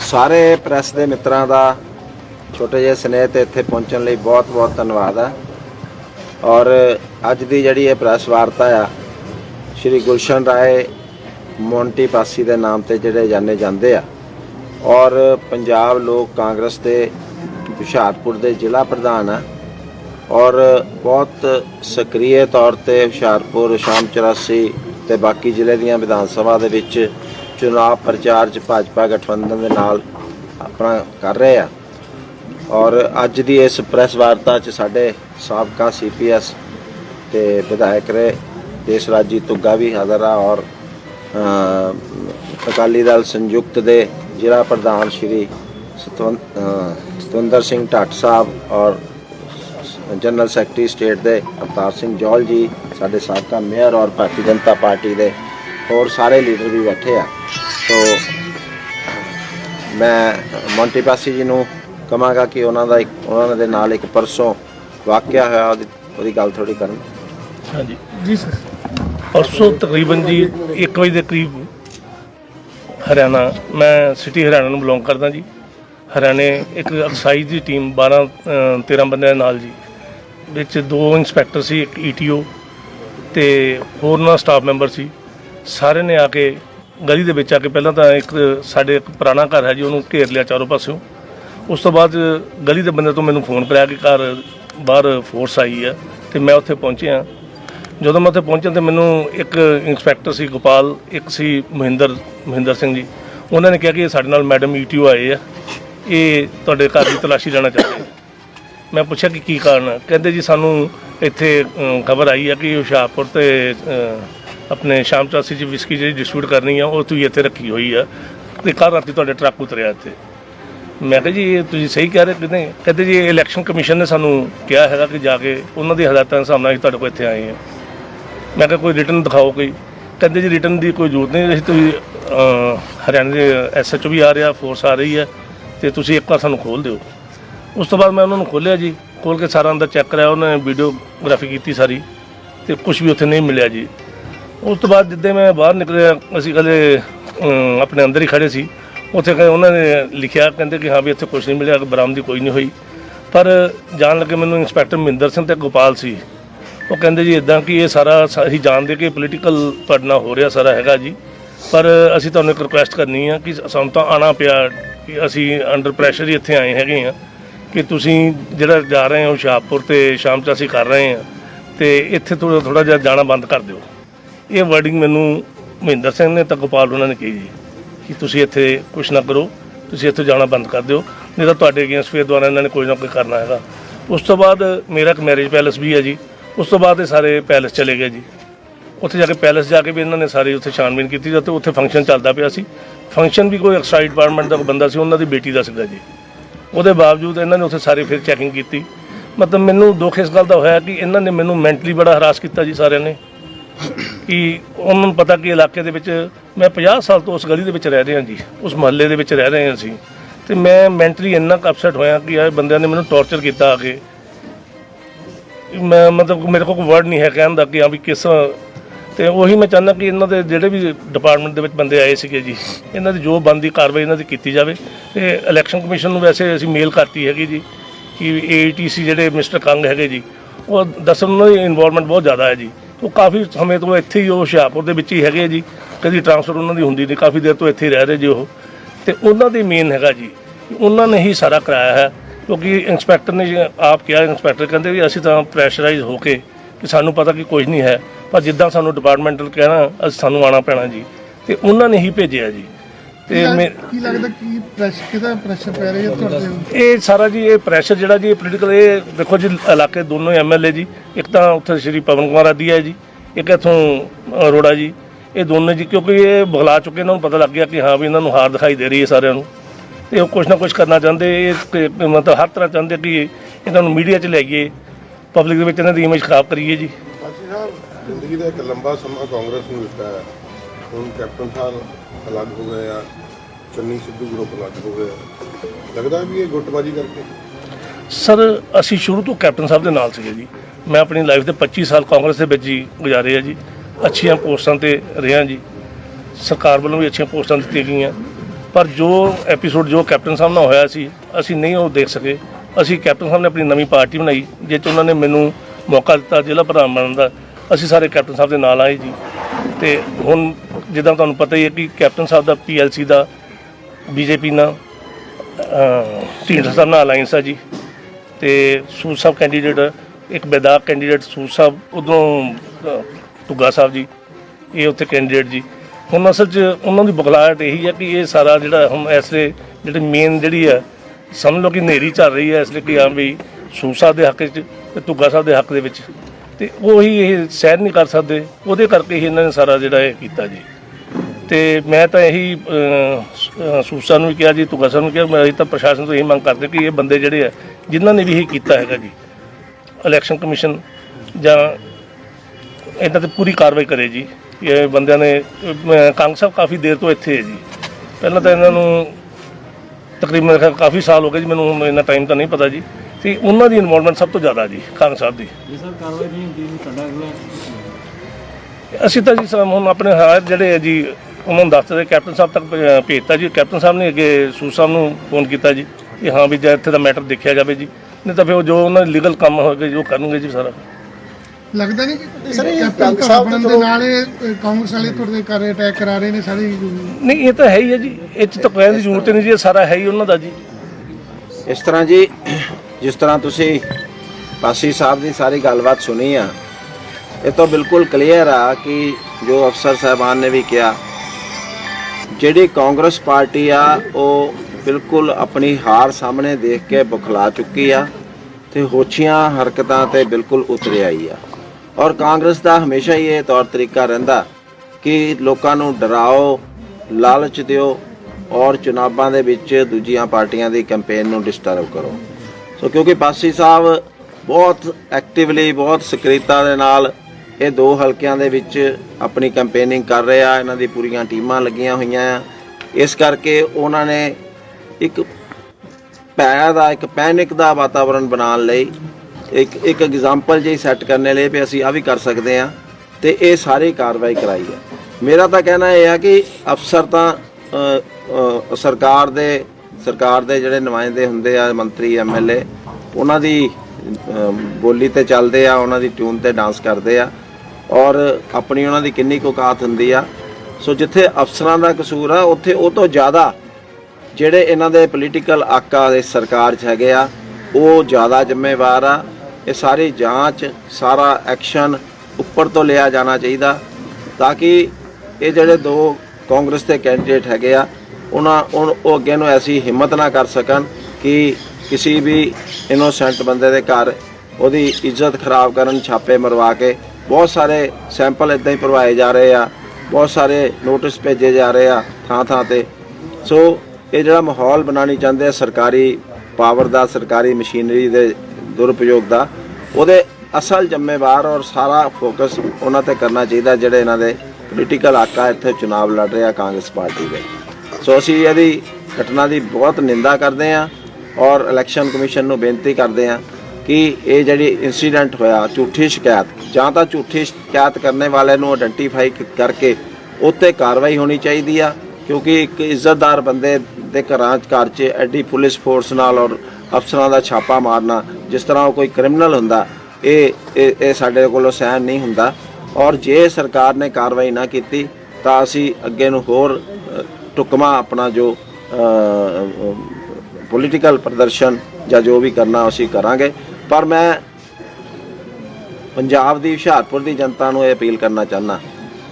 सारे प्रैस के मित्रों का छोटे जे स्नेह ते इत्थे पहुँचने लिए बहुत बहुत धन्यवाद है। और अज की जी ये प्रैस वार्ता आ श्री गुलशन राय मोंटी पासी के नाम से जोड़े जाने जाते हैं और पंजाब लोक कांग्रेस के हुशियारपुर के जिला प्रधान है और बहुत सक्रिय तौर पर हुशियारपुर शाम 84 ते बाकी जिले दी विधान सभा दे विच चुनाव प्रचार च भाजपा गठबंधन के नाल अपना कर रहे हैं। और अज की इस प्रैस वार्ता च साडे साबका CPS ते विधायक रहे देशराजी तुग्गा भी हाज़र रहा और अकाली दल संयुक्त दे जिला प्रधान श्री सतविंदर सिंह ढाट साहब और जनरल सैकटरी स्टेट दे अवतार सिंह जौहल जी, साडे साबका मेयर और भारतीय जनता पार्टी दे और सारे लीडर भी बैठे हैं। तो मैं मोंटी पासी जी नूं कहांगा कि उन्होंने दे नाल एक परसों वाक़या होया उहदी गल थोड़ी करन। हाँ जी जी सर, परसों तकरीबन जी 1 बजे के करीब हरियाणा, मैं सिटी हरियाणा नूं बिलोंग करदा जी। हरियाणे एक एक्साइज की टीम 12-13 बंदे नाल जी, विच 2 इंस्पैक्टर सी, एक ETO ते होरना स्टाफ मैंबर सी। सारे ने आके गली दे विच आके पहलां तां एक साडे एक पुराना घर है जी, उन्होंने घेर लिया चारों पासों। उस तो बाद गली के बंदे तो मैनूं फोन कराया कि घर बाहर फोर्स आई है, तो मैं उत्थे पहुँचिया। ਜਦੋਂ मैं उत्थे पहुंचा तो मैनू एक इंस्पैक्टर सी गोपाल, एक सी ਮਹਿੰਦਰ सिंह जी, उन्होंने कहा कि साडे नाल मैडम ETO आए है, ये तुहाडे घर की तलाशी लेना चाहते हैं। मैं पूछा कि कारण है, कहते जी सानू इत्थे खबर आई है कि हुशियारपुर ते अपने शाम 84 जी विस्की जी डिस्ट्रीब्यूट करनी है, वो तुसीं इत्थे रखी हुई है, तो कल राती तुहाडे ट्रक उतरिया इत्थे। मैं कहा जी ये तुसीं सही कह रहे कि, कहते जी इलैक्शन कमीशन ने सानू कहा है कि जाके उन्हों की हदायतों के हिसाब नाल असीं तुहाडे कोल इत्थे आए हैं। मैं कहा कोई रिटन दिखाओ कोई, कहते जी रिटन की कोई जरूरत नहीं, तुम हरियाणा के SHO भी आ रहा, फोर्स आ रही है, तो तुम एक बार सानू खोल दो। उस तो बाद मैं उन्होंने खोलिया जी, खोल के सारा अंदर चैक कराया, उन्होंने वीडियोग्राफी की सारी, तो कुछ भी उत्थे नहीं मिलिया जी। उस तो बाद जिद्दे मैं बाहर निकलिया, असीं कदे अपने अंदर ही खड़े सी, उत्थे उन्होंने लिखिया कहते कि हाँ भी इत्थे कुछ नहीं मिलिया, बरामदी कोई नहीं हुई। पर जान लगे मैनू इंस्पैक्टर ਮਹਿੰਦਰ ਸਿੰਘ ਤੇ गोपाल सी, वो कहते जी इदा कि ये सारा असीं जानते कि पोलीटिकल पढ़ना हो रहा सारा हैगा जी, पर असीं तुहानूं एक रिक्वेस्ट करनी है कि सानूं तां आना पिया कि असीं अंडर प्रैशर ही इत्थे आए हैगे हैं कि तुसीं जिहड़ा जा रहे हो हुशियारपुर ते शाम 84 कर रहे हैं, तो इत्थे थोड़ा जिहा जाना बंद कर दिओ। ये वर्डिंग मैनूं ਮਹਿੰਦਰ ਸਿੰਘ ने तो गोपाल उन्होंने कही जी कि तुसीं इत्थे कुछ ना करो, तुसीं इत्थों जाना बंद कर दिओ, नहीं तो तुहाडे अगेंस्ट फिर दुबारा इन्होंने कोई ना कोई करना हैगा। उस तो बाद मेरा एक मैरिज पैलेस भी है जी, उस तो बाद सारे पैलेस चले गए जी। उत्थे जाके पैलेस जाके भी इन्होंने सारी उत्थे छानबीन की, तो उत्थे फंक्शन चलता पिया सी। फंक्शन भी कोई एक्साइज डिपार्टमेंट का बंदा सी, उन्होंने बेटी का सीगा जी। उसदे बावजूद इन्होंने उत्थे सारी फिर चैकिंग की। मतलब मैनू दुख इस गल का होया कि इन्होंने मैनू मैंटली बड़ा हरास किया जी सारिਆਂ ने, कि उन्होंने पता कि इलाके दे विच मैं 50 साल तो उस गली दे विच रह रहा जी, उस महल्ले दे विच रह रहे हैं असीं, ते मैं मैंटली इन्ना अपसैट होया कि यार बंदिਆਂ ने मैनू टॉर्चर किया आके। मैं मतलब मेरे को कोई वर्ड नहीं है कहने का कि हाँ भी किस, तो उही मैं चाहना कि इन्हों के जोड़े भी डिपार्टमेंट के बंदे आए थे जी, इन्हों की जो बनती कार्रवाई इन्हों की की जाए। तो इलैक्शन कमीशन में वैसे असीं मेल करती हैगी जी कि AETC जोड़े मिस्टर कंग है जी, वो दसन उन्होंने इन्वॉल्वमेंट बहुत ज़्यादा है जी। वो काफ़ी समय तो इत्थे ही हुशियारपुर के विच ही है जी, कभी ट्रांसफर उन्होंने होंदी नहीं, काफ़ी देर तो इत्थे ही रह रहे जी। वो तो उन्होंने मेन है जी, उन्होंने ही सारा कराया है, क्योंकि इंस्पैक्टर ने आप किया, इंस्पैक्टर कहते भी असीं तां प्रैशराइज होके कि सानू पता कि कुछ नहीं है, पर जिद्दां सानू डिपार्टमेंटल कहना सानू आना पैना जी, तो उन्होंने ही भेजिया जी। ये सारा जी ये प्रैशर जिहड़ा जी पोलीटिकल, ये देखो जी इलाके दोनों MLA जी, एक तो उत्थे श्री पवन कुमार आदि है जी, एक इत्थों अरोड़ा जी, ये दोनों जी, क्योंकि ये बुला चुके, इन्होंने पता लग गया कि हाँ भी इन्होंने हार दिखाई दे रही है सारिਆਂ ਨੂੰ, तो कुछ ना कुछ करना चाहते, मतलब हर तरह चाहते कि इन्होंने मीडिया च लैइए, पब्लिक के इन्हों की इमेज खराब करिए जी। जिंदगी का एक लंबा समा कांग्रेस में दिता है, हम कैप्टन साहब अलग हो गए, चन्नी सिद्धू ग्रुप अलग हो गए, लगता भी ये गुटबाजी करके। सर असी शुरू तो कैप्टन साहब के नाल सीगे जी, मैं अपनी लाइफ के 25 साल कांग्रेस के जी गुजारे है जी, अच्छिया पोस्टां ते रहा जी, सरकार वालों भी अच्छी पोस्टां दी गई, ਪਰ ਜੋ ਐਪੀਸੋਡ ਜੋ ਕੈਪਟਨ ਸਾਹਿਬ ਨਾਲ ਹੋਇਆ ਸੀ ਅਸੀਂ ਨਹੀਂ ਉਹ ਦੇਖ ਸਕੇ। ਅਸੀਂ ਕੈਪਟਨ ਸਾਹਿਬ ਨੇ ਆਪਣੀ ਨਵੀਂ ਪਾਰਟੀ ਬਣਾਈ ਜਿਸ 'ਚ ਉਹਨਾਂ ਨੇ ਮੈਨੂੰ ਮੌਕਾ ਦਿੱਤਾ ਜ਼ਿਲ੍ਹਾ ਪ੍ਰਧਾਨ ਬਣਨ ਦਾ। ਅਸੀਂ ਸਾਰੇ ਕੈਪਟਨ ਸਾਹਿਬ ਦੇ ਨਾਲ ਆਏ ਜੀ। ਤੇ ਹੁਣ ਜਿੱਦਾਂ ਤੁਹਾਨੂੰ ਪਤਾ ਹੀ ਹੈ ਕਿ ਕੈਪਟਨ ਸਾਹਿਬ ਦਾ PLC ਦਾ BJP ਨਾਲ ਢੀਂਡਸਾ ਸਾਹਿਬ ਨਾਲ ਅਲਾਈਅੰਸ ਆ ਜੀ। ਤੇ ਸੂਦ ਸਾਹਿਬ ਕੈਂਡੀਡੇਟ ਇੱਕ ਬੇਦਾਗ ਕੈਂਡੀਡੇਟ ਸੂਦ ਸਾਹਿਬ ਉੱਧਰੋਂ ਧੁੱਗਾ ਸਾਹਿਬ ਜੀ ਇਹ ਉੱਥੇ ਕੈਂਡੀਡੇਟ ਜੀ। ਹੁਣ ਅਸਲ 'ਚ ਉਹਨਾਂ ਦੀ ਬੁਖਲਾਹਟ ਇਹੀ ਹੈ ਕਿ ਇਹ ਸਾਰਾ ਜਿਹੜਾ ਹੁਣ ਇਸ ਵੇਲੇ ਜਿਹੜੀ ਮੇਨ ਜਿਹੜੀ ਹੈ ਸਮਝ ਲਓ ਕਿ ਹਨੇਰੀ ਚੱਲ ਰਹੀ ਹੈ ਇਸ ਲਈ ਕਿ ਹਾਂ ਵੀ ਸੂਦ ਸਾਹਿਬ ਦੇ ਹੱਕ 'ਚ ਤੇ ਧੁੱਗਾ ਸਾਹਿਬ ਦੇ ਹੱਕ ਦੇ ਵਿੱਚ ਤੇ ਉਹੀ ਇਹ ਸਹਿਣ ਨਹੀਂ ਕਰ ਸਕਦੇ। ਉਹਦੇ ਕਰਕੇ ਹੀ ਇਹਨਾਂ ਨੇ ਸਾਰਾ ਜਿਹੜਾ ਇਹ ਕੀਤਾ ਜੀ। ਤੇ ਮੈਂ ਤਾਂ ਇਹੀ ਸੂਦ ਸਾਹਿਬ ਨੂੰ ਵੀ ਕਿਹਾ ਜੀ, ਧੁੱਗਾ ਸਾਹਿਬ ਨੂੰ ਕਿਹਾ, ਮੈਂ ਤਾਂ ਪ੍ਰਸ਼ਾਸਨ ਤੋਂ ਇਹੀ ਮੰਗ ਕਰਦੇ ਕਿ ਇਹ ਬੰਦੇ ਜਿਹੜੇ ਆ ਜਿਨ੍ਹਾਂ ਨੇ ਵੀ ਇਹ ਕੀਤਾ ਹੈਗਾ ਜੀ ਇਲੈਕਸ਼ਨ ਕਮਿਸ਼ਨ ਜਾਂ ਇਹਨਾਂ 'ਤੇ ਪੂਰੀ ਕਾਰਵਾਈ ਕਰੇ ਜੀ। ਇਹ ਬੰਦਿਆਂ ਨੇ ਕਾਂਗਰਸ ਸਾਹਿਬ ਕਾਫੀ ਦੇਰ ਤੋਂ ਇੱਥੇ ਹੈ ਜੀ। ਪਹਿਲਾਂ ਤਾਂ ਇਹਨਾਂ ਨੂੰ ਤਕਰੀਬਨ ਕਾਫੀ ਸਾਲ ਹੋ ਗਏ ਜੀ, ਮੈਨੂੰ ਹੁਣ ਇੰਨਾ ਟਾਈਮ ਤਾਂ ਨਹੀਂ ਪਤਾ ਜੀ। ਤੇ ਉਹਨਾਂ ਦੀ ਇਨਵੋਲਵਮੈਂਟ ਸਭ ਤੋਂ ਜ਼ਿਆਦਾ ਜੀ ਕਾਂਗਰਸ ਸਾਹਿਬ ਦੀ। ਅਸੀਂ ਤਾਂ ਜੀ ਹੁਣ ਆਪਣੇ ਹਾਲਾਤ ਜਿਹੜੇ ਹੈ ਜੀ ਉਹਨਾਂ ਨੂੰ ਦੱਸਦੇ ਕੈਪਟਨ ਸਾਹਿਬ ਤੱਕ ਭੇਜਤਾ ਜੀ। ਕੈਪਟਨ ਸਾਹਿਬ ਨੇ ਅੱਗੇ ਸੂਦ ਸਾਹਿਬ ਨੂੰ ਫੋਨ ਕੀਤਾ ਜੀ ਕਿ ਹਾਂ ਵੀ ਜੇ ਇੱਥੇ ਦਾ ਮੈਟਰ ਦੇਖਿਆ ਜਾਵੇ ਜੀ, ਨਹੀਂ ਤਾਂ ਫਿਰ ਉਹ ਜੋ ਉਹਨਾਂ ਦੇ ਲੀਗਲ ਕੰਮ ਹੋਏਗਾ ਜੋ ਕਰਨਗੇ ਜੀ ਸਾਰਾ। ਲੱਗਦਾ ਨਹੀਂ ਕਿ ਕੈਪਟਨ ਸਾਹਿਬ ਦੇ ਨਾਲ ਕਾਂਗਰਸ ਵਾਲੇ ਤੁਹਾਡੇ ਕਰ ਅਟੈਕ ਕਰਾ ਰਹੇ ਨੇ ਸਾਰੀ? ਨਹੀਂ ਇਹ ਤਾਂ ਹੈ ਹੀ ਹੈ ਜੀ, ਇਹ 'ਚ ਤਾਂ ਕਹਿਣ ਦੀ ਜ਼ਰੂਰਤ ਨਹੀਂ ਜੀ, ਇਹ ਸਾਰਾ ਹੈ ਹੀ ਉਹਨਾਂ ਦਾ ਜੀ। ਇਸ ਤਰ੍ਹਾਂ ਜੀ ਜਿਸ ਤਰ੍ਹਾਂ ਤੁਸੀਂ ਪਾਸੀ ਸਾਹਿਬ ਦੀ ਸਾਰੀ ਗੱਲਬਾਤ ਸੁਣੀ ਆ, ਇਹ ਤਾਂ ਬਿਲਕੁਲ ਕਲੀਅਰ ਆ ਕਿ ਜੋ ਅਫਸਰ ਸਾਹਿਬਾਨ ਨੇ ਵੀ ਕਿਹਾ ਜਿਹੜੀ ਕਾਂਗਰਸ ਪਾਰਟੀ ਆ ਉਹ ਬਿਲਕੁਲ ਆਪਣੀ ਹਾਰ ਸਾਹਮਣੇ ਦੇਖ ਕੇ ਬੁਖਲਾ ਚੁੱਕੀ ਆ ਤੇ ਹੋਛੀਆਂ ਹਰਕਤਾਂ ਤੇ ਬਿਲਕੁਲ ਉਤਰ ਆਈ ਆ। ਔਰ ਕਾਂਗਰਸ ਦਾ ਹਮੇਸ਼ਾ ਹੀ ਇਹ ਤੌਰ ਤਰੀਕਾ ਰਹਿੰਦਾ ਕਿ ਲੋਕਾਂ ਨੂੰ ਡਰਾਓ, ਲਾਲਚ ਦਿਓ ਔਰ ਚੁਣਾਵਾਂ ਦੇ ਵਿੱਚ ਦੂਜੀਆਂ ਪਾਰਟੀਆਂ ਦੀ ਕੈਂਪੇਨ ਨੂੰ ਡਿਸਟਰਬ ਕਰੋ। ਸੋ ਕਿਉਂਕਿ ਪਾਸੀ ਸਾਹਿਬ ਬਹੁਤ ਐਕਟਿਵਲੀ ਬਹੁਤ ਸਕਰੀਤਾ ਦੇ ਨਾਲ ਇਹ ਦੋ ਹਲਕਿਆਂ ਦੇ ਵਿੱਚ ਆਪਣੀ ਕੈਂਪੇਨਿੰਗ ਕਰ ਰਹੇ ਆ। ਇਹਨਾਂ ਦੀ ਪੂਰੀਆਂ ਟੀਮਾਂ ਲੱਗੀਆਂ ਹੋਈਆਂ ਆ। ਇਸ ਕਰਕੇ ਉਹਨਾਂ ਨੇ ਇੱਕ ਭੈ ਦਾ ਇੱਕ ਪੈਨਿਕ ਦਾ ਵਾਤਾਵਰਣ ਬਣਾਉਣ ਲਈ ਇੱਕ ਐਗਜ਼ਾਮਪਲ ਜਿਹੀ ਸੈੱਟ ਕਰਨ ਲਈ ਵੀ ਅਸੀਂ ਆ ਵੀ ਕਰ ਸਕਦੇ ਹਾਂ ਤੇ ਇਹ ਸਾਰੀ ਕਾਰਵਾਈ ਕਰਾਈ ਹੈ। ਮੇਰਾ ਤਾਂ ਕਹਿਣਾ ਇਹ ਆ ਕਿ ਅਫਸਰ ਤਾਂ ਸਰਕਾਰ ਦੇ ਜਿਹੜੇ ਨੁਮਾਇੰਦੇ ਹੁੰਦੇ ਆ ਮੰਤਰੀ MLA ਉਹਨਾਂ ਦੀ ਬੋਲੀ ਤੇ ਚੱਲਦੇ ਆ, ਉਹਨਾਂ ਦੀ ਟਿਊਨ ਤੇ ਡਾਂਸ ਕਰਦੇ ਆ ਔਰ ਆਪਣੀ ਉਹਨਾਂ ਦੀ ਕਿੰਨੀ ਕੁ ਔਕਾਤ ਹੁੰਦੀ ਆ। ਸੋ ਜਿੱਥੇ ਅਫਸਰਾਂ ਦਾ ਕਸੂਰ ਆ ਉੱਥੇ ਉਹ ਤੋਂ ਜ਼ਿਆਦਾ ਜਿਹੜੇ ਇਹਨਾਂ ਦੇ ਪੋਲੀਟੀਕਲ ਆਕਾ ਦੇ ਸਰਕਾਰ 'ਚ ਹੈਗੇ ਆ ਉਹ ਜ਼ਿਆਦਾ ਜ਼ਿੰਮੇਵਾਰ ਆ। ਇਹ ਸਾਰੀ ਜਾਂਚ ਸਾਰਾ ਐਕਸ਼ਨ ਉੱਪਰ ਤੋਂ ਲਿਆ ਜਾਣਾ ਚਾਹੀਦਾ ਤਾਂ ਕਿ ਇਹ ਜਿਹੜੇ ਦੋ ਕਾਂਗਰਸ ਦੇ ਕੈਂਡੀਡੇਟ ਹੈਗੇ ਆ ਉਹ ਅੱਗੇ ਨੂੰ ਐਸੀ ਹਿੰਮਤ ਨਾ ਕਰ ਸਕਣ ਕਿ ਕਿਸੇ ਵੀ ਇਨੋਸੈਂਟ ਬੰਦੇ ਦੇ ਘਰ ਉਹਦੀ ਇੱਜ਼ਤ ਖਰਾਬ ਕਰਨ, ਛਾਪੇ ਮਰਵਾ ਕੇ। ਬਹੁਤ ਸਾਰੇ ਸੈਂਪਲ ਇੱਦਾਂ ਹੀ ਭਰਵਾਏ ਜਾ ਰਹੇ ਆ, ਬਹੁਤ ਸਾਰੇ ਨੋਟਿਸ ਭੇਜੇ ਜਾ ਰਹੇ ਆ ਥਾਂ ਥਾਂ ਤੇ। ਸੋ ਇਹ ਜਿਹੜਾ ਮਾਹੌਲ ਬਣਾਉਣੀ ਚਾਹੁੰਦੇ ਆ ਸਰਕਾਰੀ ਪਾਵਰ ਦਾ, ਸਰਕਾਰੀ ਮਸ਼ੀਨਰੀ ਦੇ ਦੁਰਉਪਯੋਗ ਦਾ, ਉਹਦੇ ਅਸਲ ਜ਼ਿੰਮੇਵਾਰ ਔਰ ਸਾਰਾ ਫੋਕਸ ਉਹਨਾਂ ਤੇ ਕਰਨਾ ਚਾਹੀਦਾ ਜਿਹੜੇ ਇਹਨਾਂ ਦੇ ਪੋਲੀਟੀਕਲ ਆਕਾ ਇੱਥੇ ਚੁਣਾਵ ਲੜ ਰਹੇ ਆ ਕਾਂਗਰਸ ਪਾਰਟੀ ਦੇ। ਸੋ ਅਸੀਂ ਇਹਦੀ ਘਟਨਾ ਦੀ ਬਹੁਤ ਨਿੰਦਾ ਕਰਦੇ ਹਾਂ ਔਰ ਇਲੈਕਸ਼ਨ ਕਮਿਸ਼ਨ ਨੂੰ ਬੇਨਤੀ ਕਰਦੇ ਹਾਂ ਕਿ ਇਹ ਜਿਹੜੀ ਇਨਸੀਡੈਂਟ ਹੋਇਆ ਝੂਠੀ ਸ਼ਿਕਾਇਤ ਜਾਂ ਤਾਂ ਝੂਠੀ ਸ਼ਿਕਾਇਤ ਕਰਨੇ ਵਾਲੇ ਨੂੰ ਆਇਡੈਂਟੀਫਾਈ ਕਰਕੇ ਉੱਤੇ ਕਾਰਵਾਈ ਹੋਣੀ ਚਾਹੀਦੀ ਆ। ਕਿਉਂਕਿ ਇੱਕ ਇੱਜ਼ਤਦਾਰ ਬੰਦੇ ਦੇ ਘਰ 'ਚ ਐਡੀ ਪੁਲਿਸ ਫੋਰਸ ਨਾਲ ਔਰ ਅਫਸਰਾਂ ਦਾ ਛਾਪਾ ਮਾਰਨਾ ਜਿਸ ਤਰ੍ਹਾਂ ਉਹ ਕੋਈ ਕ੍ਰਿਮੀਨਲ ਹੁੰਦਾ ਇਹ ਸਾਡੇ ਕੋਲੋਂ ਸਹਿਣ ਨਹੀਂ ਹੁੰਦਾ। ਔਰ ਜੇ ਸਰਕਾਰ ਨੇ ਕਾਰਵਾਈ ਨਾ ਕੀਤੀ ਤਾਂ ਅਸੀਂ ਅੱਗੇ ਨੂੰ ਹੋਰ ਟੁਕਮਾ ਆਪਣਾ ਜੋ ਪੋਲੀਟੀਕਲ ਪ੍ਰਦਰਸ਼ਨ ਜਾਂ ਜੋ ਵੀ ਕਰਨਾ ਅਸੀਂ ਕਰਾਂਗੇ। ਪਰ ਮੈਂ ਪੰਜਾਬ ਦੀ ਹੁਸ਼ਿਆਰਪੁਰ ਦੀ ਜਨਤਾ ਨੂੰ ਇਹ ਅਪੀਲ ਕਰਨਾ ਚਾਹੁੰਦਾ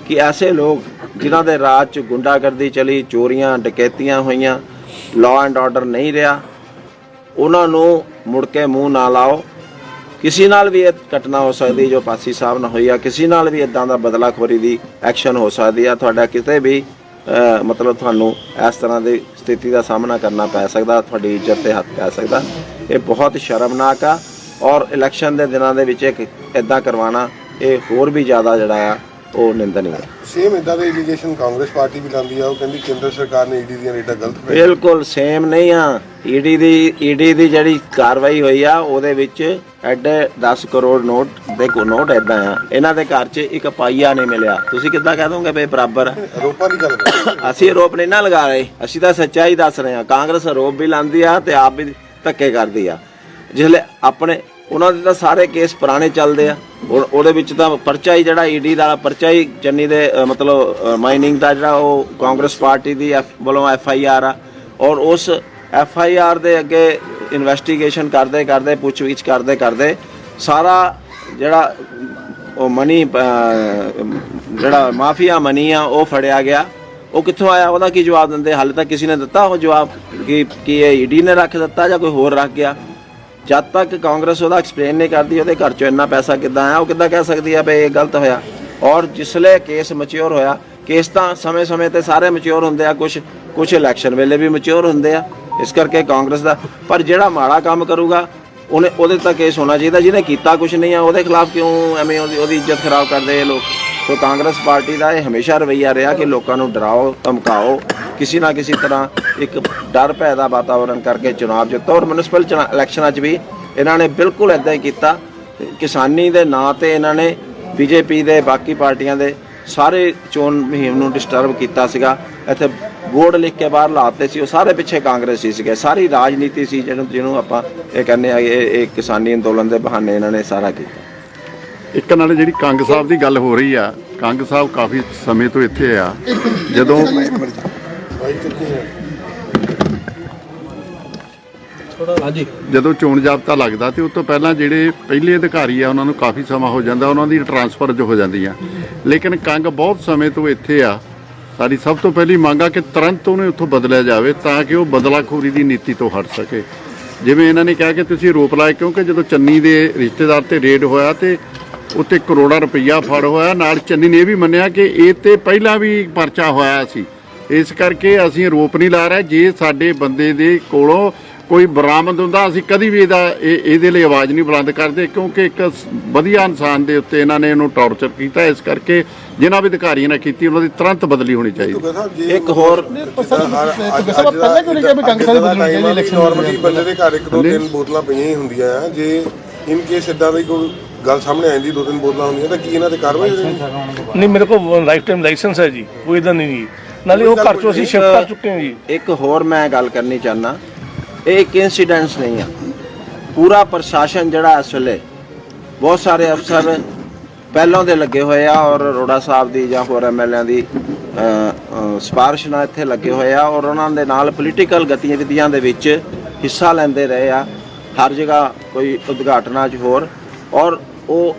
ਕਿ ਐਸੇ ਲੋਕ ਜਿਨ੍ਹਾਂ ਦੇ ਰਾਜ 'ਚ ਗੁੰਡਾਗਰਦੀ ਚਲੀ, ਚੋਰੀਆਂ ਡਕੈਤੀਆਂ ਹੋਈਆਂ, ਲਾਅ ਐਂਡ ਆਰਡਰ ਨਹੀਂ ਰਿਹਾ, ਉਹਨਾਂ ਨੂੰ ਮੁੜ ਕੇ ਮੂੰਹ ਨਾ ਲਾਓ। ਕਿਸੇ ਨਾਲ ਵੀ ਇਹ ਘਟਨਾ ਹੋ ਸਕਦੀ ਜੋ ਪਾਸੀ ਸਾਹਿਬ ਨਾਲ ਹੋਈ ਆ, ਕਿਸੇ ਨਾਲ ਵੀ ਇੱਦਾਂ ਦਾ ਬਦਲਾਖੋਰੀ ਦੀ ਐਕਸ਼ਨ ਹੋ ਸਕਦੀ ਆ। ਤੁਹਾਡਾ ਕਿਤੇ ਵੀ ਮਤਲਬ ਤੁਹਾਨੂੰ ਇਸ ਤਰ੍ਹਾਂ ਦੀ ਸਥਿਤੀ ਦਾ ਸਾਹਮਣਾ ਕਰਨਾ ਪੈ ਸਕਦਾ, ਤੁਹਾਡੀ ਇੱਜ਼ਤ 'ਤੇ ਹੱਥ ਪੈ ਸਕਦਾ। ਇਹ ਬਹੁਤ ਸ਼ਰਮਨਾਕ ਆ ਔਰ ਇਲੈਕਸ਼ਨ ਦੇ ਦਿਨਾਂ ਦੇ ਵਿੱਚ ਇੱਦਾਂ ਕਰਵਾਉਣਾ ਇਹ ਹੋਰ ਵੀ ਜ਼ਿਆਦਾ ਜਿਹੜਾ ਆ ਉਹ ਨਿੰਦਨੀ ਹੈ। ਸੇਮ ਇਦਾਂ ਦੇ ਐਲੀਗੇਸ਼ਨ ਕਾਂਗਰਸ ਪਾਰਟੀ ਵੀ ਲਾਉਂਦੀ ਆ, ਉਹ ਕਹਿੰਦੀ ਕੇਂਦਰ ਸਰਕਾਰ ਨੇ ਈਡੀ ਦੀਆਂ ਰੇਟਾਂ ਗਲਤ ਬਿਲਕੁਲ ਸੇਮ ਨਹੀਂ ਆ। ਈਡੀ ਦੀ ਜਿਹੜੀ ਕਾਰਵਾਈ ਹੋਈ ਆ ਉਹਦੇ ਵਿੱਚ ਐਡੇ 10 ਕਰੋੜ ਨੋਟ ਦੇ ਨੋਟ ਐਦਾਂ ਆ, ਇਹਨਾਂ ਦੇ ਘਰ 'ਚ ਇੱਕ ਪਾਈਆ ਨਹੀਂ ਮਿਲਿਆ। ਤੁਸੀਂ ਕਿੱਦਾਂ ਕਹਿ ਦੋਗੇ ਵੀ ਬਰਾਬਰ ਆ? ਆਰੋਪਾਂ ਦੀ ਗੱਲ ਕਰਦੇ ਅਸੀਂ ਆਰੋਪ ਨਹੀਂ ਨਾ ਲਗਾ ਰਹੇ, ਅਸੀਂ ਤਾਂ ਸੱਚਾਈ ਦੱਸ ਰਹੇ ਹਾਂ। ਕਾਂਗਰਸ ਆਰੋਪ ਵੀ ਲਾਉਂਦੀ ਆ ਤੇ ਆਪ ਵੀ ਧੱਕੇ ਕਰਦੀ ਆ। ਜਿਸਲੇ ਆਪਣੇ ਉਹਨਾਂ ਦੇ ਤਾਂ ਸਾਰੇ ਕੇਸ ਪੁਰਾਣੇ ਚੱਲਦੇ ਆ, ਉਹਦੇ ਵਿੱਚ ਤਾਂ ਪਰਚਾ ਹੀ ਜਿਹੜਾ ਈਡੀ ਦਾ ਪਰਚਾ ਹੀ ਚੰਨੀ ਦੇ ਮਤਲਬ ਮਾਈਨਿੰਗ ਦਾ ਜਿਹੜਾ ਉਹ ਕਾਂਗਰਸ ਪਾਰਟੀ ਦੀ ਵੱਲੋਂ FIR ਆ, ਔਰ ਉਸ FIR ਦੇ ਅੱਗੇ ਇਨਵੈਸਟੀਗੇਸ਼ਨ ਕਰਦੇ ਕਰਦੇ ਪੁੱਛਗਿੱਛ ਕਰਦੇ ਕਰਦੇ ਸਾਰਾ ਜਿਹੜਾ ਉਹ ਮਨੀ ਜਿਹੜਾ ਮਾਫੀਆ ਮਨੀ ਆ ਉਹ ਫੜਿਆ ਗਿਆ। ਉਹ ਕਿੱਥੋਂ ਆਇਆ, ਉਹਦਾ ਕੀ ਜਵਾਬ ਦਿੰਦੇ? ਹਾਲੇ ਤੱਕ ਕਿਸੇ ਨੇ ਦਿੱਤਾ ਉਹ ਜਵਾਬ ਕਿ ਇਹ ਈਡੀ ਨੇ ਰੱਖ ਦਿੱਤਾ ਜਾਂ ਕੋਈ ਹੋਰ ਰੱਖ ਗਿਆ? ਜਦ ਤੱਕ ਕਾਂਗਰਸ ਉਹਦਾ ਐਕਸਪਲੇਨ ਨਹੀਂ ਕਰਦੀ ਉਹਦੇ ਘਰ 'ਚੋਂ ਇੰਨਾ ਪੈਸਾ ਕਿੱਦਾਂ ਆਇਆ, ਉਹ ਕਿੱਦਾਂ ਕਹਿ ਸਕਦੀ ਆ ਵੀ ਇਹ ਗਲਤ ਹੋਇਆ? ਔਰ ਜਿਸਲੇ ਕੇਸ ਮੈਚਿਓਰ ਹੋਇਆ, ਕੇਸ ਤਾਂ ਸਮੇਂ-ਸਮੇਂ ਤੇ ਸਾਰੇ ਮੈਚਿਓਰ ਹੁੰਦੇ ਆ, ਕੁਝ ਇਲੈਕਸ਼ਨ ਵੇਲੇ ਵੀ ਮੈਚਿਓਰ ਹੁੰਦੇ ਆ। ਇਸ ਕਰਕੇ ਕਾਂਗਰਸ ਦਾ ਪਰ ਜਿਹੜਾ ਮਾੜਾ ਕੰਮ ਕਰੂਗਾ ਉਹਦੇ ਤਾਂ ਕੇਸ ਹੋਣਾ ਚਾਹੀਦਾ। ਜਿਹਨੇ ਕੀਤਾ ਕੁਝ ਨਹੀਂ ਆ ਉਹਦੇ ਖਿਲਾਫ ਕਿਉਂ ਐਵੇਂ ਉਹਦੀ ਇੱਜ਼ਤ ਖਰਾਬ ਕਰਦੇ ਇਹ ਲੋਕ? ਸੋ ਕਾਂਗਰਸ ਪਾਰਟੀ ਦਾ ਇਹ ਹਮੇਸ਼ਾ ਰਵੱਈਆ ਰਿਹਾ ਕਿ ਲੋਕਾਂ ਨੂੰ ਡਰਾਓ ਧਮਕਾਓ, ਕਿਸੇ ਨਾ ਕਿਸੇ ਤਰ੍ਹਾਂ ਇੱਕ ਡਰ ਭੈ ਦਾ ਵਾਤਾਵਰਨ ਕਰਕੇ ਚੁਣਾਵ ਜਿੱਤੋ। ਔਰ ਮਿਊਨਿਸਪਲ ਇਲੈਕਸ਼ਨਾਂ 'ਚ ਵੀ ਇਹਨਾਂ ਨੇ ਬਿਲਕੁਲ ਇੱਦਾਂ ਹੀ ਕੀਤਾ। ਕਿਸਾਨੀ ਦੇ ਨਾਂ ਤੇ ਇਹਨਾਂ ਨੇ BJP ਦੇ ਬਾਕੀ ਪਾਰਟੀਆਂ ਦੇ ਸਾਰੇ ਚੋਣ ਮੁਹਿੰਮ ਨੂੰ ਡਿਸਟਰਬ ਕੀਤਾ ਸੀਗਾ। ਇੱਥੇ ਬੋਰਡ ਲਿਖ ਕੇ ਬਾਹਰ ਲਾਤੇ ਸੀ, ਉਹ ਸਾਰੇ ਪਿੱਛੇ ਕਾਂਗਰਸੀ ਸੀਗੇ। ਸਾਰੀ ਰਾਜਨੀਤੀ ਸੀ ਜਿਹਨੂੰ ਆਪਾਂ ਇਹ ਕਹਿੰਦੇ ਆ ਇਹ ਕਿਸਾਨੀ ਅੰਦੋਲਨ ਦੇ ਬਹਾਨੇ ਇਹਨਾਂ ਨੇ ਸਾਰਾ ਕੀਤਾ। ਇੱਕ ਨਾਲ ਜਿਹੜੀ ਕੰਗ ਸਾਹਿਬ ਦੀ ਗੱਲ ਹੋ ਰਹੀ ਆ, ਕੰਗ ਸਾਹਿਬ ਕਾਫੀ ਸਮੇਂ ਤੋਂ ਇੱਥੇ ਆ। ਜਦੋਂ ਚੋਣ ਜ਼ਾਬਤਾ ਲੱਗਦਾ ਤੇ ਉਸ ਤੋਂ ਪਹਿਲਾਂ ਜਿਹੜੇ ਪਹਿਲੇ ਅਧਿਕਾਰੀ ਆ ਉਹਨਾਂ ਨੂੰ ਕਾਫੀ ਸਮਾਂ ਹੋ ਜਾਂਦਾ, ਉਹਨਾਂ ਦੀ ਟਰਾਂਸਫਰ ਜੋ ਹੋ ਜਾਂਦੀ ਆ। ਲੇਕਿਨ ਕੰਗ ਬਹੁਤ ਸਮੇਂ ਤੋਂ ਇੱਥੇ ਆ। ਸਾਡੀ ਸਭ ਤੋਂ ਪਹਿਲੀ ਮੰਗ ਆ ਕਿ ਤੁਰੰਤ ਉਹਨੂੰ ਉੱਥੋਂ ਬਦਲਿਆ ਜਾਵੇ ਤਾਂ ਕਿ ਉਹ ਬਦਲਾਖੋਰੀ ਦੀ ਨੀਤੀ ਤੋਂ ਹਟ ਸਕੇ। ਜਿਵੇਂ ਇਹਨਾਂ ਨੇ ਕਿਹਾ ਕਿ ਤੁਸੀਂ ਰੋਪ ਲਾਏ, ਕਿਉਂਕਿ ਜਦੋਂ ਚੰਨੀ ਦੇ ਰਿਸ਼ਤੇਦਾਰ ਤੇ ਰੇਡ ਹੋਇਆ ਤੇ ਉੱਤੇ ਕਰੋੜਾਂ ਰੁਪਈਆ ਫੜ ਹੋਇਆ, ਨਾਲ ਚੰਨੀ ਨੇ ਇਹ ਵੀ ਮੰਨਿਆ ਕਿ ਇਹ ਤੇ ਪਹਿਲਾਂ ਵੀ ਪਰਚਾ ਹੋਇਆ ਸੀ। ਇਸ ਕਰਕੇ ਅਸੀਂ ਰੋਪ ਨਹੀਂ ਲਾ ਰਹੇ। ਜੇ ਸਾਡੇ ਬੰਦੇ ਦੇ ਕੋਲੋਂ ਕੋਈ ਬਰਾਮਦ ਹੁੰਦਾ ਅਸੀਂ ਕਦੀ ਵੀ ਇਹਦੇ ਲਈ ਆਵਾਜ਼ ਨਹੀਂ ਬੁਲੰਦ ਕਰਦੇ, ਕਿਉਂਕਿ ਇੱਕ ਵਧੀਆ ਇਨਸਾਨ ਦੇ ਉੱਤੇ ਇਹਨਾਂ ਨੇ ਇਹਨੂੰ ਟੌਰਚਰ ਕੀਤਾ। ਇਸ ਕਰਕੇ ਜਿਨ੍ਹਾਂ ਵੀ ਅਧਿਕਾਰੀਆਂ ਨੇ ਕੀਤੀ ਉਹਨਾਂ ਦੀ ਤੁਰੰਤ ਬਦਲੀ ਹੋਣੀ ਚਾਹੀਦੀ। ਇੱਕ ਹੋਰ ਨਾਰਮਲੀ ਬੰਦੇ ਦੇ ਘਰ 1-2-3 ਬੋਤਲਾਂ ਪਈਆਂ ਹੀ ਹੁੰਦੀਆਂ ਆ। ਜੇ ਇਨ ਕੇਸ ਇਦਾਂ ਦੀ ਕੋਈ ਗੱਲ ਸਾਹਮਣੇ ਆਉਂਦੀ 2-3 ਬੋਤਲਾਂ ਹੁੰਦੀਆਂ ਤਾਂ ਕੀ ਇਹਨਾਂ ਤੇ ਕਾਰਵਾਈ ਨਹੀਂ, ਮੇਰੇ ਕੋਲ ਲਾਈਫ ਟਾਈਮ ਲਾਇਸੈਂਸ ਹੈ ਜੀ, ਕੋਈ ਇਦਾਂ ਨਹੀਂ ਜੀ। ਨਾਲੇ ਉਹ ਘਰ ਚੋਂ ਅਸੀਂ ਸ਼ਿਫਟ ਕਰ ਚੁੱਕੇ ਹਾਂ ਜੀ। ਇੱਕ ਹੋਰ ਮੈਂ ਗੱਲ ਕਰਨੀ ਚਾਹੁੰਦਾ, ਇਹ ਇੱਕ ਇਨਸੀਡੈਂਟਸ ਨਹੀਂ ਆ। ਪੂਰਾ ਪ੍ਰਸ਼ਾਸਨ ਜਿਹੜਾ ਇਸ ਵੇਲੇ ਬਹੁਤ ਸਾਰੇ ਅਫਸਰ ਪਹਿਲਾਂ ਦੇ ਲੱਗੇ ਹੋਏ ਆ ਔਰ ਅਰੋੜਾ ਸਾਹਿਬ ਦੀ ਜਾਂ ਹੋਰ MLA ਦੀ ਸਿਫਾਰਿਸ਼ ਨਾਲ ਇੱਥੇ ਲੱਗੇ ਹੋਏ ਆ ਔਰ ਉਹਨਾਂ ਦੇ ਨਾਲ ਪੋਲੀਟੀਕਲ ਗਤੀਵਿਧੀਆਂ ਦੇ ਵਿੱਚ ਹਿੱਸਾ ਲੈਂਦੇ ਰਹੇ ਆ ਹਰ ਜਗ੍ਹਾ, ਕੋਈ ਉਦਘਾਟਨਾਂ 'ਚ ਹੋਰ। ਔਰ ਉਹ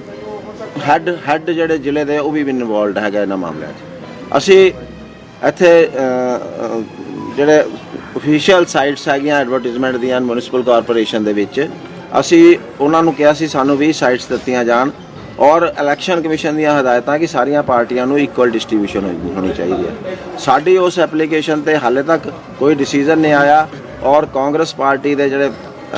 ਹੈੱਡ ਜਿਹੜੇ ਜ਼ਿਲ੍ਹੇ ਦੇ ਉਹ ਵੀ ਇਨਵੋਲਵਡ ਹੈਗਾ ਇਹਨਾਂ ਮਾਮਲਿਆਂ 'ਚ। ਅਸੀਂ ਇੱਥੇ ਜਿਹੜੇ ਅਫੀਸ਼ੀਅਲ ਸਾਈਟਸ ਹੈਗੀਆਂ ਐਡਵਰਟਾਈਜ਼ਮੈਂਟ ਦੀਆਂ ਮਿਊਨਿਸਪਲ ਕਾਰਪੋਰੇਸ਼ਨ ਦੇ ਵਿੱਚ, ਅਸੀਂ ਉਹਨਾਂ ਨੂੰ ਕਿਹਾ ਸੀ ਸਾਨੂੰ 20 ਸਾਈਟਸ ਦਿੱਤੀਆਂ ਜਾਣ ਔਰ ਇਲੈਕਸ਼ਨ ਕਮਿਸ਼ਨ ਦੀਆਂ ਹਦਾਇਤਾਂ ਕਿ ਸਾਰੀਆਂ ਪਾਰਟੀਆਂ ਨੂੰ ਇਕੁਅਲ ਡਿਸਟ੍ਰੀਬਿਊਸ਼ਨ ਹੋਣੀ ਚਾਹੀਦੀ ਹੈ। ਸਾਡੀ ਉਸ ਐਪਲੀਕੇਸ਼ਨ ਤੇ ਹਾਲੇ ਤੱਕ ਕੋਈ ਡਿਸੀਜਨ ਨਹੀਂ ਆਇਆ ਔਰ ਕਾਂਗਰਸ ਪਾਰਟੀ ਦੇ ਜਿਹੜੇ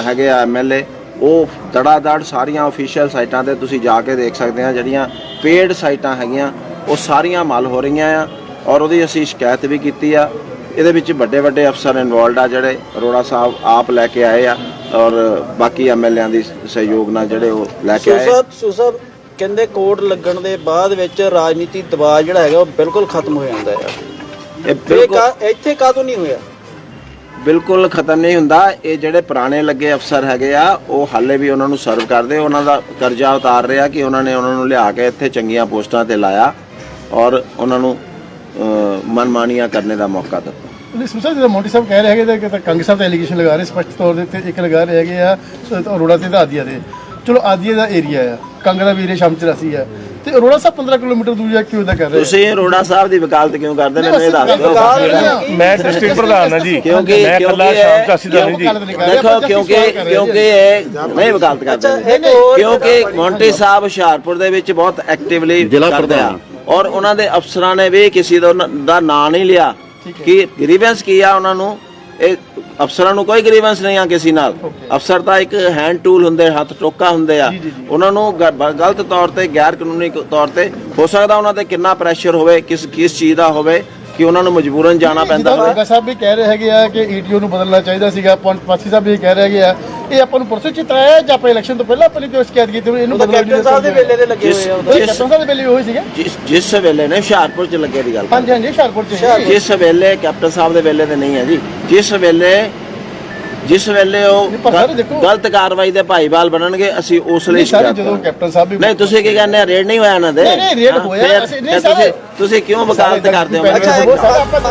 ਹੈਗੇ ਆ MLA ਉਹ ਦੜਾ-ਦੜ ਸਾਰੀਆਂ ਅਫੀਸ਼ੀਅਲ ਸਾਈਟਾਂ ਤੇ ਤੁਸੀਂ ਜਾ ਕੇ ਦੇਖ ਸਕਦੇ ਆ, ਜਿਹੜੀਆਂ ਪੇਡ ਸਾਈਟਾਂ ਹੈਗੀਆਂ ਉਹ ਸਾਰੀਆਂ ਮੱਲ ਹੋ ਰਹੀਆਂ ਆ ਔਰ ਉਹਦੀ ਅਸੀਂ ਸ਼ਿਕਾਇਤ ਵੀ ਕੀਤੀ ਆ। ਇਹਦੇ ਵਿੱਚ ਵੱਡੇ ਅਫਸਰ ਇਨਵੋਲਡ ਆ ਜਿਹੜੇ ਅਰੋੜਾ ਸਾਹਿਬ ਆਪ ਲੈ ਕੇ ਆਏ ਆ ਔਰ ਬਾਕੀ MLAਆਂ ਦੀ ਸਹਿਯੋਗ ਨਾਲ ਜਿਹੜੇ ਉਹ ਲੈ ਕੇ ਆਏ। ਸੋ ਸਾਹਿਬ ਕਹਿੰਦੇ ਕੋਰਟ ਲੱਗਣ ਦੇ ਬਾਅਦ ਵਿੱਚ ਰਾਜਨੀਤੀ ਦਬਾਅ ਜਿਹੜਾ ਹੈਗਾ ਉਹ ਬਿਲਕੁਲ ਖਤਮ ਹੋ ਜਾਂਦਾ ਹੈ। ਇੱਥੇ ਕਾਹਤੋਂ ਨਹੀਂ ਹੋਇਆ? ਬਿਲਕੁਲ ਖਤਮ ਨਹੀਂ ਹੁੰਦਾ। ਇਹ ਜਿਹੜੇ ਪੁਰਾਣੇ ਲੱਗੇ ਅਫਸਰ ਹੈਗੇ ਆ ਉਹ ਹਾਲੇ ਵੀ ਉਹਨਾਂ ਨੂੰ ਸਰਵ ਕਰਦੇ, ਉਹਨਾਂ ਦਾ ਕਰਜ਼ਾ ਉਤਾਰ ਰਿਹਾ ਕਿ ਉਹਨਾਂ ਨੂੰ ਲਿਆ ਕੇ ਇੱਥੇ ਚੰਗੀਆਂ ਪੋਸਟਾਂ ਤੇ ਲਾਇਆ ਔਰ ਉਹਨਾਂ ਨੂੰ ਮਨਮਾਨੀਆਂ ਕਰਨੇ ਦਾ ਮੌਕਾ ਦਿੱਤਾ। ਸਮਝਾ ਜਿਹੜਾ ਮੋਂਟੀ ਸਾਹਿਬ ਕਹਿ ਰਹੇ ਹੈਗੇ ਕਿ ਕੰਗ ਸਾਹਿਬ ਤੇ ਐਲੀਗੇਸ਼ਨ ਲਗਾ ਰਹੇ ਸਪਸ਼ਟ ਤੌਰ ਦੇ ਉੱਤੇ, ਇੱਕ ਲਗਾ ਰਹੇ ਹੈਗੇ ਆ ਅਰੋੜਾ ਤੇ ਆਦੀਆ ਦੇ। ਚਲੋ ਆਦੀਆ ਦਾ ਏਰੀਆ ਆ, ਕੰਗ ਦਾ ਵੀ ਏਰੀਆ ਸ਼ਾਮ 84 ਆ ਤੇ ਅਰੋੜਾ ਸਾਹਿਬ 15 ਕਿਲੋਮੀਟਰ ਦੂਰ ਜਾ ਕਿਉਂ ਦਾ ਕਰ ਰਹੇ? ਤੁਸੀਂ ਅਰੋੜਾ ਸਾਹਿਬ ਦੀ ਵਕਾਲਤ ਕਿਉਂ ਕਰਦੇ ਨੇ ਇਹ ਦੱਸ ਦਿਓ। ਮੈਂ ਡਿਸਟ੍ਰਿਕਟ ਪ੍ਰਧਾਨ ਹਾਂ ਜੀ, ਕਿਉਂਕਿ ਮੈਂ ਇਕੱਲਾ ਸ਼ਾਮ 84 ਦਾ ਨਹੀਂ ਜੀ। ਦੇਖੋ ਕਿਉਂਕਿ ਇਹ ਨਹੀਂ ਵਕਾਲਤ ਕਰਦੇ ਕਿਉਂਕਿ ਮੌਂਟੀ ਸਾਹਿਬ ਹੁਸ਼ਿਆਰਪੁਰ ਦੇ ਵਿੱਚ ਬਹੁਤ ਐਕਟਿਵਲੀ ਕਰਦੇ ਆ ਔਰ ਉਹਨਾਂ ਦੇ ਅਫਸਰਾਂ ਨੇ ਵੀ ਕਿਸੇ ਦਾ ਨਾਂ ਨਹੀਂ ਲਿਆ ਕਿ ਗ੍ਰੀਵੈਂਸ ਕੀ ਆ ਉਹਨਾਂ ਨੂੰ। ਇਹ ਅਫਸਰਾਂ ਨੂੰ ਕੋਈ ਗ੍ਰੀਵੈਂਸ ਨਹੀਂ ਆ ਕਿਸੇ ਨਾਲ। ਅਫਸਰ ਤਾਂ ਇੱਕ ਹੈਂਡ ਟੂਲ ਹੁੰਦੇ, ਹੱਥ ਟੋਕਾ ਹੁੰਦੇ ਆ। ਉਹਨਾਂ ਨੂੰ ਗਲਤ ਤੌਰ ਤੇ ਗੈਰ ਕਾਨੂੰਨੀ ਤੌਰ ਤੇ ਹੋ ਸਕਦਾ ਉਹਨਾਂ ਤੇ ਕਿੰਨਾ ਪ੍ਰੈਸ਼ਰ ਹੋਵੇ, ਕਿਸ ਚੀਜ਼ ਦਾ ਹੋਵੇ ਕਿ ਉਹਨਾਂ ਨੂੰ ਮਜਬੂਰਨ ਜਾਣਾ ਪੈਂਦਾ ਹੋਵੇ। ਸਾਹਿਬ ਵੀ ਕਹਿ ਰਹੇ ਹੈਗੇ ਆ ਕਿ ETO ਨੂੰ ਬਦਲਣਾ ਚਾਹੀਦਾ ਸੀਗਾ। ਪਾਸੀ ਸਾਹਿਬ ਵੀ ਕਹਿ ਰਹੇ ਹੈਗੇ ਆ ਇਹ ਆਪਾਂ ਨੂੰ ਪਰਸੋਂ ਚਿਤਰਾਇਆ ਜਾਂ ਆਪਾਂ ਇਲੈਕਸ਼ਨ ਤੋਂ ਪਹਿਲਾਂ ਆਪਾਂ ਨੇ ਕਿਉਂ ਸ਼ਿਕਾਇਤ ਕੀਤੀ ਇਹਨੂੰ ਉਹਦਾ ਕੈਪਟਨ ਸਾਹਿਬ ਦੇ ਵੇਲੇ ਦੇ ਲੱਗੇ ਹੋਏ ਆ ਉਦੋਂ। ਕੈਪਟਨ ਸਾਹਿਬ ਦੇ ਵੇਲੇ ਹੋਏ ਸੀਗੇ ਜਿਸ ਵੇਲੇ ਨੇ ਹੁਸ਼ਿਆਰਪੁਰ ਚ ਲੱਗੇ ਦੀ ਗੱਲ ਕਰ ਹਾਂਜੀ ਹਾਂਜੀ ਹੁਸ਼ਿਆਰਪੁਰ ਚ ਸੀ। ਜਿਸ ਵੇਲੇ ਕੈਪਟਨ ਸਾਹਿਬ ਦੇ ਵੇਲੇ ਤੇ ਨਹੀਂ ਹੈ ਜੀ ਜਿਸ ਵੇਲੇ ਉਹ ਪਰ ਸਰ ਦੇਖੋ- ਗਲਤ ਕਾਰਵਾਈ ਦੇ ਭਾਈਵਾਲ ਬਣਨਗੇ ਅਸੀਂ ਉਸ ਲਈ ਨਹੀਂ ਸਰ ਸ਼ਿਕਾਇਤ ਜਦੋਂ ਕਰਾਂਗੇ। ਕੈਪਟਨ ਸਾਹਿਬ ਵੀ ਨਹੀਂ ਤੁਸੀਂ ਕੀ ਕਹਿੰਦੇ ਰੇਡ ਨਹੀਂ ਹੋਇਆ ਇਹਨਾਂ ਦੇ ਨਹੀਂ, ਰੇਡ ਹਾਂ, ਹੋਇਆ, ਫਿਰ- ਅਸੀਂ- ਨਹੀਂ ਫਿਰ ਸਰ- ਤੁਸੀਂ ਕਿਉਂ ਵਕਾਲਤ ਕਰਦੇ ਹੋ ਅੱਛਾ, ਉਹ ਸਰ ਆਪਾਂ